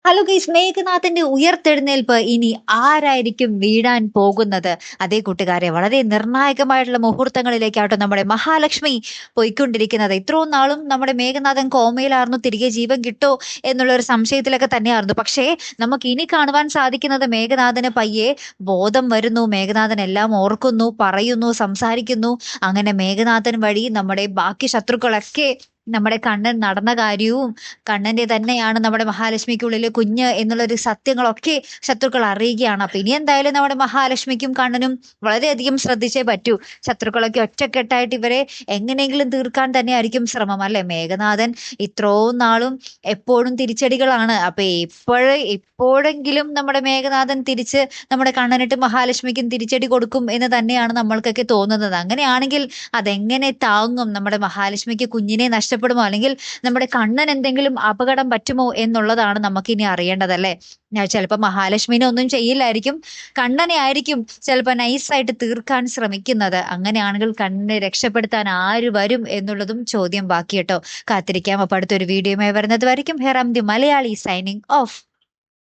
Hello guys, മേഘനാഥന്റെ ഉയർത്തെഴുന്നേൽപ്പ് ഇനി ആരായിരിക്കും വീഴാൻ പോകുന്നത്? അതേ കൂട്ടുകാരെ, വളരെ നിർണായകമായിട്ടുള്ള മുഹൂർത്തങ്ങളിലേക്കാട്ടോ നമ്മുടെ മഹാലക്ഷ്മി പോയിക്കൊണ്ടിരിക്കുന്നത്. ഇത്രയും നാളും നമ്മുടെ മേഘനാഥൻ കോമയിലായിരുന്നു, തിരികെ ജീവൻ കിട്ടോ എന്നുള്ള ഒരു സംശയത്തിലൊക്കെ തന്നെയായിരുന്നു. പക്ഷേ നമുക്ക് ഇനി കാണുവാൻ സാധിക്കുന്നത് മേഘനാഥന് പയ്യെ ബോധം വരുന്നു, മേഘനാഥൻ എല്ലാം ഓർക്കുന്നു, പറയുന്നു, സംസാരിക്കുന്നു. അങ്ങനെ മേഘനാഥൻ വഴി നമ്മുടെ ബാക്കി ശത്രുക്കളൊക്കെ നമ്മുടെ കണ്ണൻ നടന്ന കാര്യവും കണ്ണന്റെ തന്നെയാണ് നമ്മുടെ മഹാലക്ഷ്മിക്കുള്ളിലെ കുഞ്ഞ് എന്നുള്ളൊരു സത്യങ്ങളൊക്കെ ശത്രുക്കൾ അറിയുകയാണ്. അപ്പൊ ഇനി എന്തായാലും നമ്മുടെ മഹാലക്ഷ്മിക്കും കണ്ണനും വളരെയധികം ശ്രദ്ധിച്ചേ പറ്റൂ. ശത്രുക്കളൊക്കെ ഒറ്റക്കെട്ടായിട്ട് ഇവരെ എങ്ങനെയെങ്കിലും തീർക്കാൻ തന്നെയായിരിക്കും ശ്രമം, അല്ലെ? മേഘനാഥൻ ഇത്രയും നാളും എപ്പോഴും തിരിച്ചടികളാണ്. അപ്പൊ എപ്പോഴെങ്കിലും നമ്മുടെ മേഘനാഥൻ തിരിച്ച് നമ്മുടെ കണ്ണനിട്ട് മഹാലക്ഷ്മിക്കും തിരിച്ചടി കൊടുക്കും എന്ന് തന്നെയാണ് നമ്മൾക്കൊക്കെ തോന്നുന്നത്. അങ്ങനെയാണെങ്കിൽ അതെങ്ങനെ താങ്ങും? നമ്മുടെ മഹാലക്ഷ്മിക്ക് കുഞ്ഞിനെ നഷ്ടപ്പെടുമോ, അല്ലെങ്കിൽ നമ്മുടെ കണ്ണൻ എന്തെങ്കിലും അപകടം പറ്റുമോ എന്നുള്ളതാണ് നമുക്കിനി അറിയേണ്ടതല്ലേ. ചിലപ്പോൾ മഹാലക്ഷ്മിനെ ഒന്നും ചെയ്യില്ലായിരിക്കും, കണ്ണനെ ആയിരിക്കും ചിലപ്പോൾ നൈസായിട്ട് തീർക്കാൻ ശ്രമിക്കുന്നത്. അങ്ങനെയാണെങ്കിൽ കണ്ണനെ രക്ഷപ്പെടുത്താൻ ആര് വരും എന്നുള്ളതും ചോദ്യം ബാക്കി കേട്ടോ. കാത്തിരിക്കാം. അപ്പൊ അടുത്തൊരു വീഡിയോയുമായി വരുന്നത് വരയ്ക്കും. ഹെറാം ദി മലയാളി സൈനിങ് ഓഫ്.